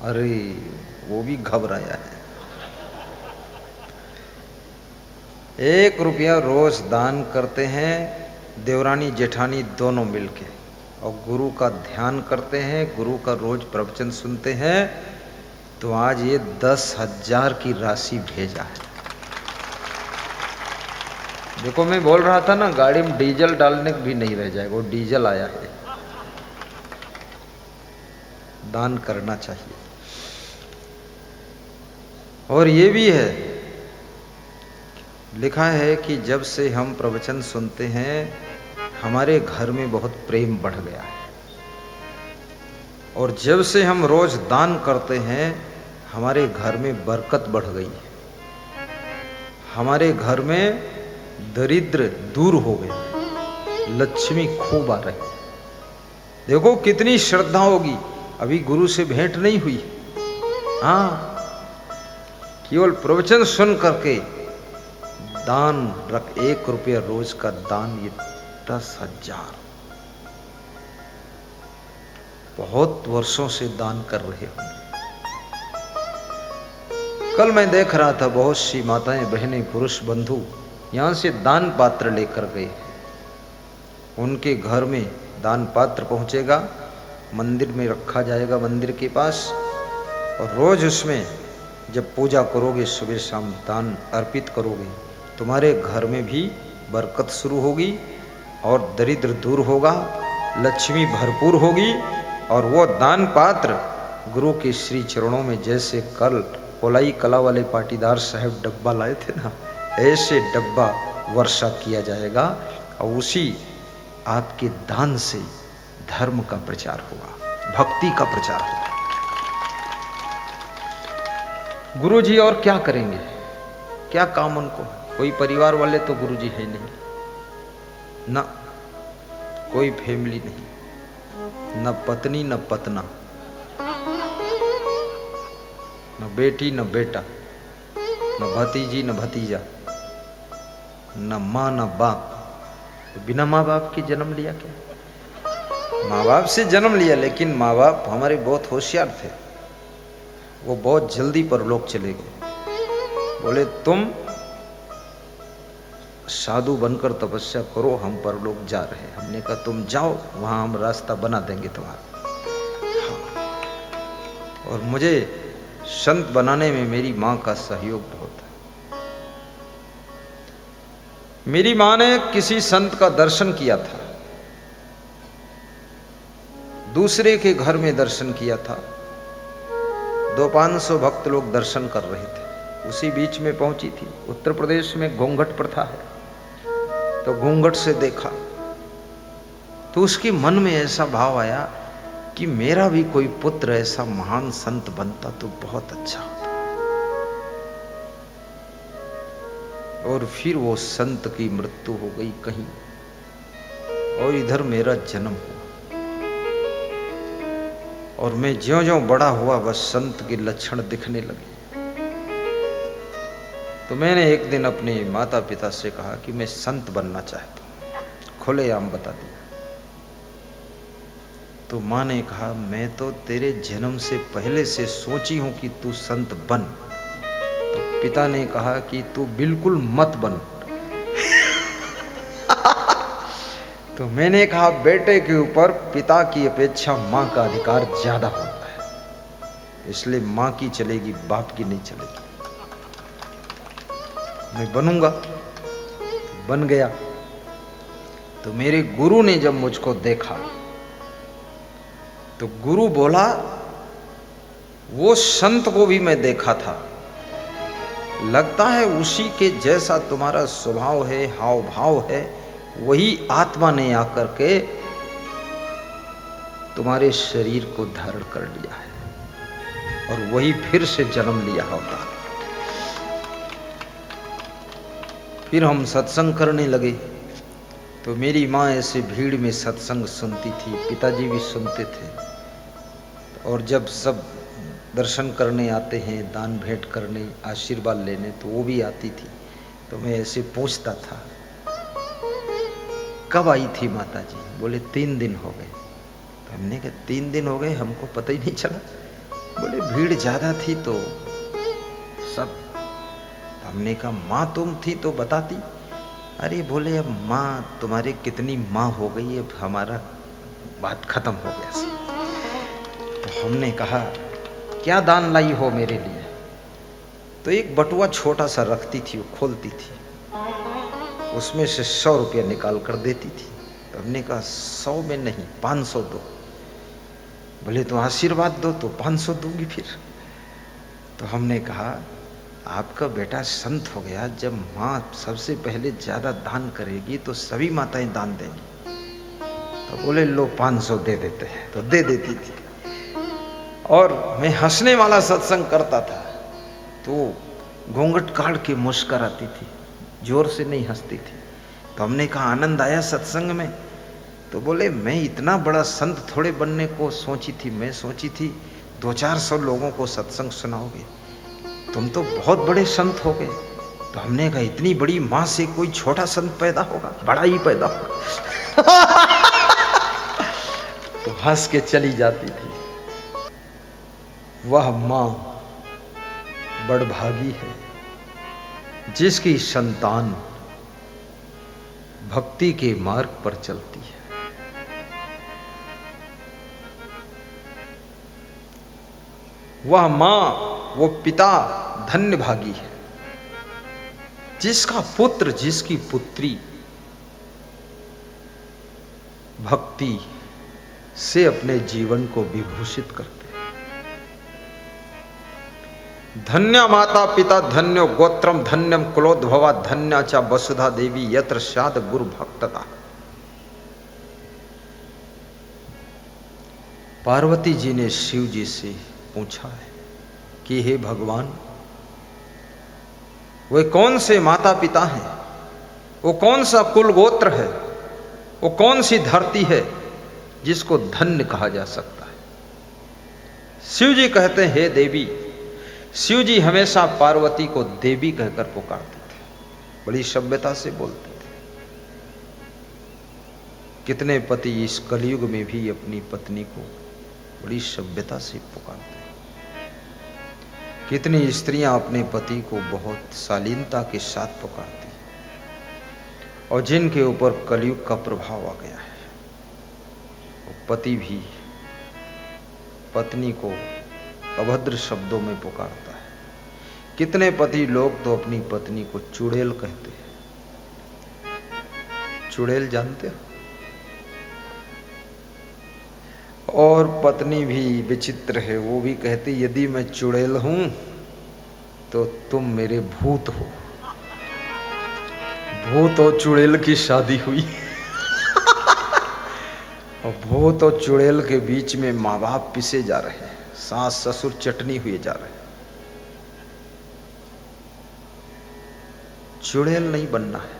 अरे वो भी घबराया है। 1 रुपया रोज दान करते हैं देवरानी जेठानी दोनों मिलके, और गुरु का ध्यान करते हैं, गुरु का रोज प्रवचन सुनते हैं, तो आज ये 10,000 की राशि भेजा है। देखो मैं बोल रहा था ना, गाड़ी में डीजल डालने भी नहीं रह जाएगा, वो डीजल आया है। दान करना चाहिए। और ये भी है, लिखा है कि जब से हम प्रवचन सुनते हैं हमारे घर में बहुत प्रेम बढ़ गया है, और जब से हम रोज दान करते हैं हमारे घर में बरकत बढ़ गई है, हमारे घर में दरिद्र दूर हो गया, लक्ष्मी खूब आ रही। देखो कितनी श्रद्धा होगी, अभी गुरु से भेंट नहीं हुई, हाँ केवल प्रवचन सुन करके दान रख, 1 रुपया रोज का दान, ये 10,000। बहुत वर्षों से दान कर रहे होंगे। कल मैं देख रहा था बहुत सी माताएं बहनें पुरुष बंधु यहां से दान पात्र लेकर गए। उनके घर में दान पात्र पहुंचेगा, मंदिर में रखा जाएगा मंदिर के पास, और रोज उसमें जब पूजा करोगे सुबह शाम दान अर्पित करोगे, तुम्हारे घर में भी बरकत शुरू होगी और दरिद्र दूर होगा, लक्ष्मी भरपूर होगी। और वो दान पात्र गुरु के श्री चरणों में, जैसे कल कोलाई कला वाले पाटीदार साहब डब्बा लाए थे ना, ऐसे डब्बा वर्षा किया जाएगा, और उसी आपके दान से धर्म का प्रचार होगा, भक्ति का प्रचार होगा। गुरु जी और क्या करेंगे, क्या काम उनको? कोई परिवार वाले तो गुरु जी है नहीं ना, कोई फैमिली नहीं, न पत्नी न पतना, न बेटी न बेटा, न भतीजी न भतीजा, न माँ न बाप। तो बिना माँ बाप के जन्म लिया क्या? माँ बाप से जन्म लिया, लेकिन माँ बाप हमारे बहुत होशियार थे, वो बहुत जल्दी परलोक चले गए। बोले तुम साधु बनकर तपस्या करो, हम परलोक जा रहे हैं। हमने कहा तुम जाओ, वहां हम रास्ता बना देंगे तुम्हारा। हाँ। और मुझे संत बनाने में मेरी मां का सहयोग बहुत है। मेरी मां ने किसी संत का दर्शन किया था, दूसरे के घर में दर्शन किया था, 200-500 भक्त लोग दर्शन कर रहे थे। उसी बीच में पहुंची थी। उत्तर प्रदेश में घूंघट प्रथा है, तो घूंघट से देखा तो उसके मन में ऐसा भाव आया कि मेरा भी कोई पुत्र ऐसा महान संत बनता तो बहुत अच्छा होता। और फिर वो संत की मृत्यु हो गई कहीं, और इधर मेरा जन्म हुआ, और मैं ज्यों-ज्यों बड़ा हुआ बस संत के लक्षण दिखने लगे। तो मैंने एक दिन अपने माता पिता से कहा कि मैं संत बनना चाहता हूं, खुलेआम बता दिया। तो माँ ने कहा मैं तो तेरे जन्म से पहले से सोची हूं कि तू संत बन। तो पिता ने कहा कि तू बिल्कुल मत बन। तो मैंने कहा बेटे के ऊपर पिता की अपेक्षा माँ का अधिकार ज्यादा होता है, इसलिए माँ की चलेगी, बाप की नहीं चलेगी। मैं बनूंगा। बन गया। तो मेरे गुरु ने जब मुझको देखा तो गुरु बोला वो संत को भी मैं देखा था, लगता है उसी के जैसा तुम्हारा स्वभाव है, हाव भाव है, वही आत्मा ने आकर के तुम्हारे शरीर को धारण कर लिया है और वही फिर से जन्म लिया होता। फिर हम सत्संग करने लगे। तो मेरी माँ ऐसे भीड़ में सत्संग सुनती थी, पिताजी भी सुनते थे, और जब सब दर्शन करने आते हैं, दान भेंट करने, आशीर्वाद लेने, तो वो भी आती थी। तो मैं ऐसे पूछता था कब आई थी माता जी? बोले 3 दिन हो गए। तो हमने कहा 3 दिन हो गए, हमको पता ही नहीं चला। बोले भीड़ ज्यादा थी तो सब, हमने कहा माँ तुम थी तो बताती। अरे बोले अब माँ तुम्हारे कितनी माँ हो गई, अब हमारा बात खत्म हो गया। तो हमने कहा क्या दान लाई हो मेरे लिए? तो एक बटुआ छोटा सा रखती थी, वो खोलती थी, उसमें से 100 रुपया निकाल कर देती थी। तो हमने कहा 100 में नहीं 500 दो। बोले तो आशीर्वाद दो, तो 500 दूंगी फिर। तो हमने कहा आपका बेटा संत हो गया, जब माँ सबसे पहले ज्यादा दान करेगी तो सभी माताएं दान देंगी। तो बोले लो 500 दे देते हैं, तो दे देती थी। और मैं हंसने वाला सत्संग करता था तो घूंघट काट के मुस्कुराती थी, जोर से नहीं हंसती थी। तो हमने कहा आनंद आया सत्संग में? तो बोले मैं इतना बड़ा संत थोड़े बनने को सोची थी, मैं सोची थी 200-400 लोगों को सत्संग सुनाओगे, तुम तो बहुत बड़े संत हो गए। तो हमने कहा इतनी बड़ी माँ से कोई छोटा संत पैदा होगा? बड़ा ही पैदा होगा। तो हंस के चली जाती थी। वह माँ बड़भागी है जिसकी संतान भक्ति के मार्ग पर चलती है। वह माँ, वो पिता धन्य भागी है जिसका पुत्र, जिसकी पुत्री भक्ति से अपने जीवन को विभूषित करते हैं। धन्य माता पिता धन्यो गोत्रम धन्यम कुलोद्भवा धन्या च वसुधा देवी यत्र शाद गुरु भक्तता। पार्वती जी ने शिव जी से पूछा है कि हे भगवान, वे कौन से माता पिता हैं, वो कौन सा कुल गोत्र है, वो कौन सी धरती है जिसको धन्य कहा जा सकता है? शिव जी कहते हैं हे देवी। शिव जी हमेशा पार्वती को देवी कहकर पुकारते थे, बड़ी सभ्यता से बोलते थे। कितने पति इस कलयुग में भी अपनी पत्नी को बड़ी सभ्यता से पुकारते हैं। कितनी स्त्रियां अपने पति को बहुत शालीनता के साथ पुकारती हैं और जिनके ऊपर कलयुग का प्रभाव आ गया है। वो पति भी पत्नी को अभद्र शब्दों में पुकारता है। कितने पति लोग तो अपनी पत्नी को चुड़ैल कहते हैं। चुड़ैल जानते हो? और पत्नी भी विचित्र है, वो भी कहती यदि मैं चुड़ैल हूं तो तुम मेरे भूत हो। भूत और चुड़ैल की शादी हुई और भूत और चुड़ैल के बीच में माँ बाप पिसे जा रहे हैं, सास ससुर चटनी हुए जा रहे हैं। चुड़ैल नहीं बनना है,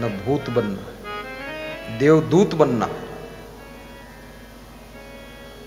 न भूत बनना है, देवदूत बनना है,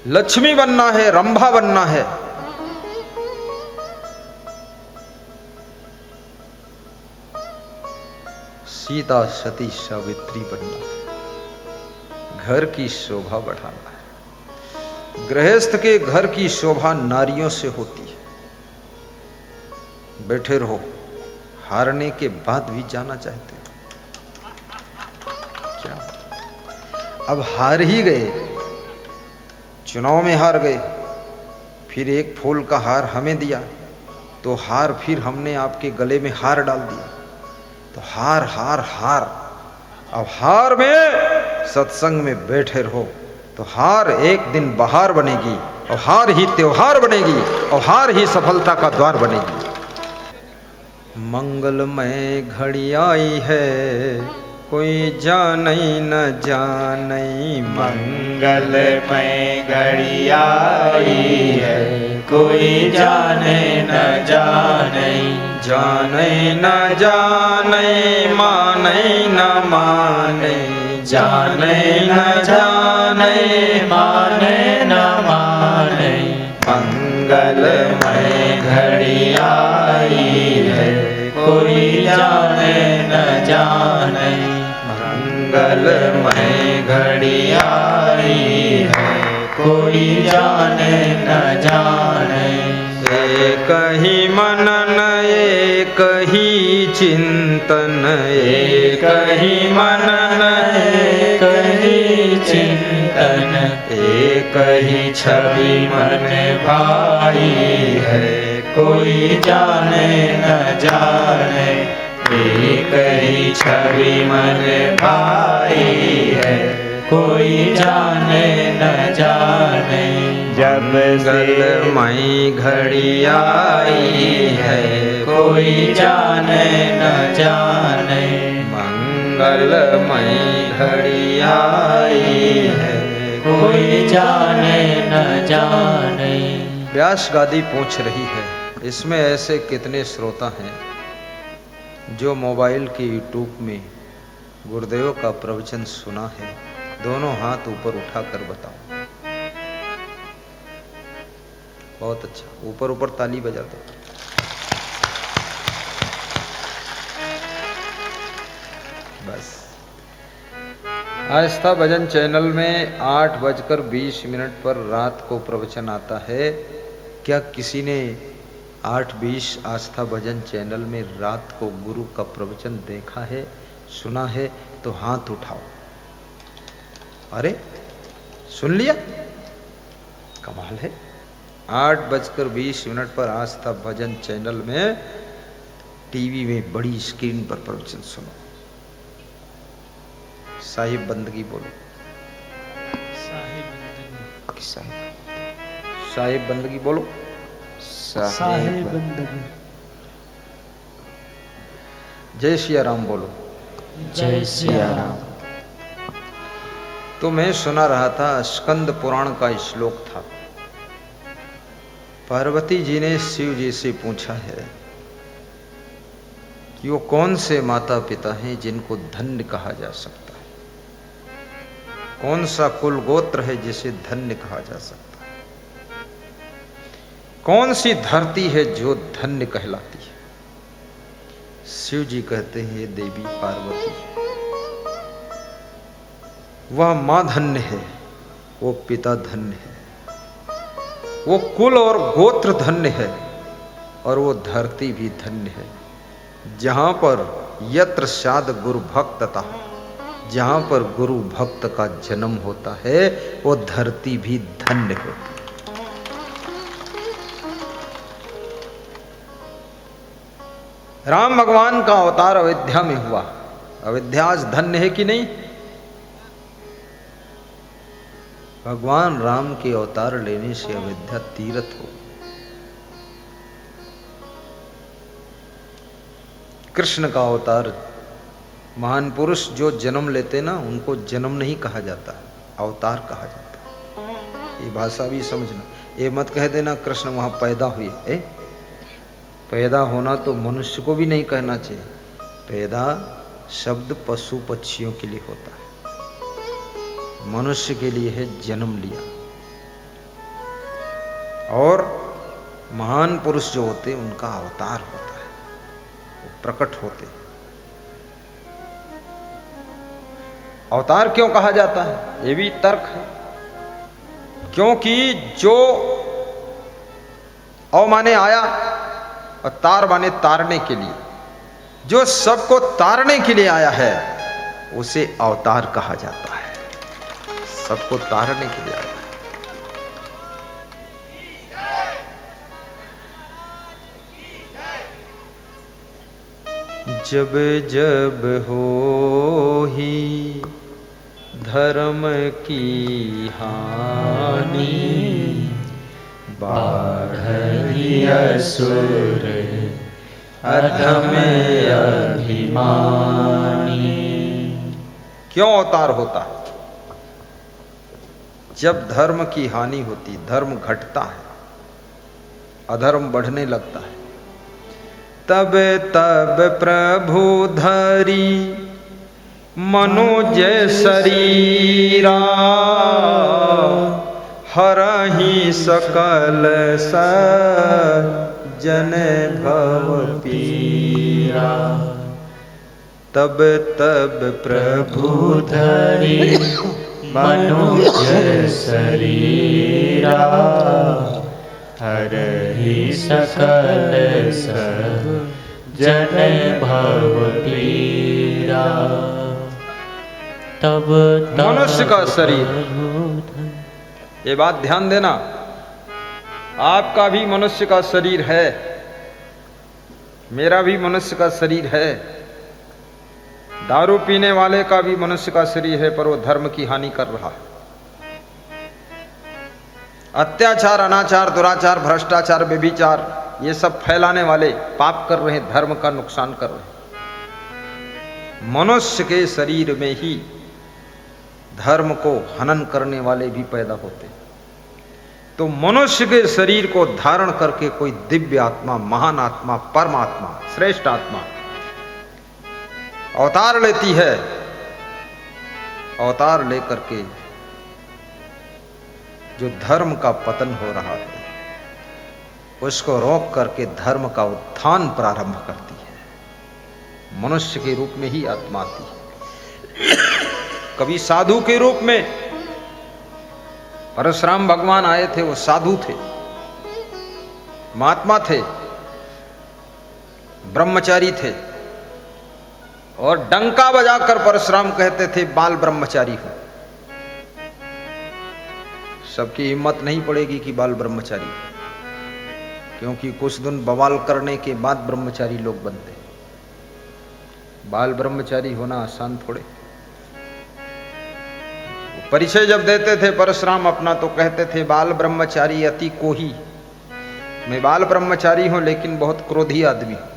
लक्ष्मी बनना है, रंभा बनना है। सीता सती सावित्री बनना है, घर की शोभा बढ़ाना है। गृहस्थ के घर की शोभा नारियों से होती है। बैठे रहो, हारने के बाद भी जाना चाहते हो क्या? अब हार ही गए, चुनाव में हार गए, फिर एक फूल का हार हमें दिया तो हार फिर हमने आपके गले में हार डाल दिया। तो हार हार हार। अब हार में सत्संग में बैठे रहो तो हार एक दिन बहार बनेगी और हार ही त्योहार बनेगी और हार ही सफलता का द्वार बनेगी। मंगलमय घड़ी आई है कोई जानई न जानई। मंगलमय घड़ी आई है कोई जाने न जाने। जाने न जाने माने न माने। जाने न जाने माने न माने। मंगलमय घड़ी आई है कोई जाने न जाने। मंगलमय घड़ी आई है कोई जाने न जाने। ही मनन एक ही चिंतन, एक ही मनन एक ही चिंतन, एक ही छवि मन भाई है, कोई जाने न जाने। एक ही छवि मन भाई है, कोई जाने न जाने। जब मंगलमयी घड़ी आई है, कोई जाने न जाने। मंगलमयी घड़ी आई है, कोई जाने न जाने। व्यास गादी पूछ रही है, इसमें ऐसे कितने श्रोता हैं जो मोबाइल के यूट्यूब में गुरुदेव का प्रवचन सुना है? दोनों हाथ ऊपर उठाकर बताओ। बहुत अच्छा, ऊपर ऊपर ताली बजा दो। बस। आस्था भजन चैनल में 8:20 पर रात को प्रवचन आता है। क्या किसी ने 8:20 आस्था भजन चैनल में रात को गुरु का प्रवचन देखा है, सुना है? तो हाथ उठाओ। अरे सुन लिया, कमाल है। 8:20 पर आस्था भजन चैनल में टीवी में बड़ी स्क्रीन पर प्रवचन सुनो। साहिब बंदगी बोलो। साहिब बंदगी बोलो। साहिब बंदगी। जय सिया राम बोलो। जय सिया राम। तो मैं सुना रहा था, स्कंद पुराण का श्लोक था। पार्वती जी ने शिव जी से पूछा है कि वो कौन से माता पिता हैं जिनको धन्य कहा जा सकता है, कौन सा कुल गोत्र है जिसे धन्य कहा जा सकता है, कौन सी धरती है जो धन्य कहलाती है? शिव जी कहते हैं, ये देवी पार्वती, वह मां धन्य है, वो पिता धन्य है, वो कुल और गोत्र धन्य है, और वो धरती भी धन्य है। जहां पर यत्र साध गुरु भक्तता, जहां पर गुरु भक्त का जन्म होता है, वो धरती भी धन्य होती है। राम भगवान का अवतार अयोध्या में हुआ। अयोध्या आज धन्य है कि नहीं? भगवान राम के अवतार लेने से अयोध्या तीर्थ हो। कृष्ण का अवतार, महान पुरुष जो जन्म लेते ना, उनको जन्म नहीं कहा जाता, अवतार कहा जाता। ये भाषा भी समझना। ये मत कह देना कृष्ण वहां पैदा हुए। पैदा होना तो मनुष्य को भी नहीं कहना चाहिए। पैदा शब्द पशु पक्षियों के लिए होता है, मनुष्य के लिए है जन्म लिया। और महान पुरुष जो होते उनका अवतार होता है, वो प्रकट होते। अवतार क्यों कहा जाता है, ये भी तर्क है। क्योंकि जो अव माने आया और तार माने तारने के लिए, जो सबको तारने के लिए आया है, उसे अवतार कहा जाता है। सबको तारने के लिए आया है। जब जब हो ही धर्म की हानि, बाढ़ी असुर अधम अभिमानी। क्यों अवतार होता है? जब धर्म की हानि होती, धर्म घटता है, अधर्म बढ़ने लगता है, तब तब प्रभु धरी मनुज शरीरा, हरहि सकल सज्जन भव पीरा। तब तब प्रभु धरी मनुज शरीरा, हरहि सकल सब जन भव पीरा। तब मनुष्य का शरीर, ये बात ध्यान देना, आपका भी मनुष्य का शरीर है, मेरा भी मनुष्य का शरीर है, दारू पीने वाले का भी मनुष्य का शरीर है, पर वो धर्म की हानि कर रहा है। अत्याचार, अनाचार, दुराचार, भ्रष्टाचार, व्यभिचार, ये सब फैलाने वाले पाप कर रहे हैं, धर्म का नुकसान कर रहे हैं। मनुष्य के शरीर में ही धर्म को हनन करने वाले भी पैदा होते हैं। तो मनुष्य के शरीर को धारण करके कोई दिव्य आत्मा, महान आत्मा, परमात्मा, श्रेष्ठ आत्मा अवतार लेती है। अवतार लेकर के जो धर्म का पतन हो रहा है उसको रोक करके धर्म का उत्थान प्रारंभ करती है। मनुष्य के रूप में ही आत्मा आती है। कभी साधु के रूप में परशुराम भगवान आए थे, वो साधु थे, महात्मा थे, ब्रह्मचारी थे, और डंका बजाकर परशुराम कहते थे बाल ब्रह्मचारी हो। सबकी हिम्मत नहीं पड़ेगी कि बाल ब्रह्मचारी हो, क्योंकि कुछ दिन बवाल करने के बाद ब्रह्मचारी लोग बनते। बाल ब्रह्मचारी होना आसान थोड़े। परिचय जब देते थे परशुराम अपना, तो कहते थे बाल ब्रह्मचारी अति कोही। मैं बाल ब्रह्मचारी हूं लेकिन बहुत क्रोधी आदमी हूं।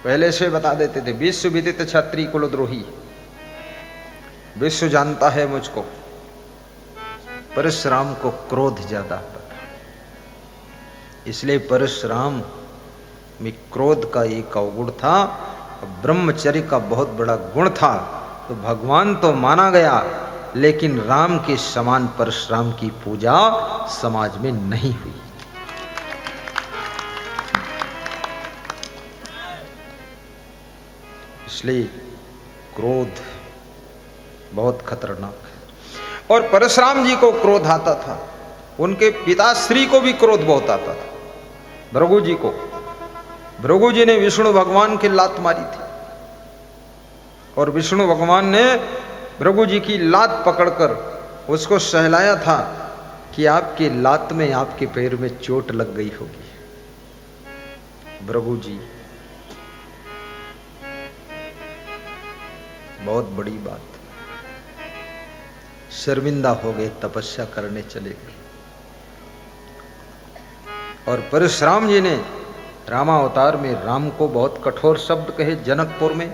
पहले से बता देते थे, विश्व विदित क्षत्रिय कुलद्रोही, विश्व जानता है मुझको। परशुराम को क्रोध ज्यादा पता, इसलिए परशुराम में क्रोध का एक अवगुण था, ब्रह्मचर्य का बहुत बड़ा गुण था। तो भगवान तो माना गया, लेकिन राम के समान परशुराम की पूजा समाज में नहीं हुई। इसलिए क्रोध बहुत खतरनाक है। और परशुराम जी को क्रोध आता था, उनके पिताश्री को भी क्रोध बहुत आता था, भृगु जी को। भृगु जी ने विष्णु भगवान की लात मारी थी, और विष्णु भगवान ने भृगु जी की लात पकड़कर उसको सहलाया था कि आपके लात में, आपके पैर में चोट लग गई होगी। भृगु जी, बहुत बड़ी बात, शर्मिंदा हो गए, तपस्या करने चले गए। और परशुराम जी ने रामावतार में राम को बहुत कठोर शब्द कहे जनकपुर में।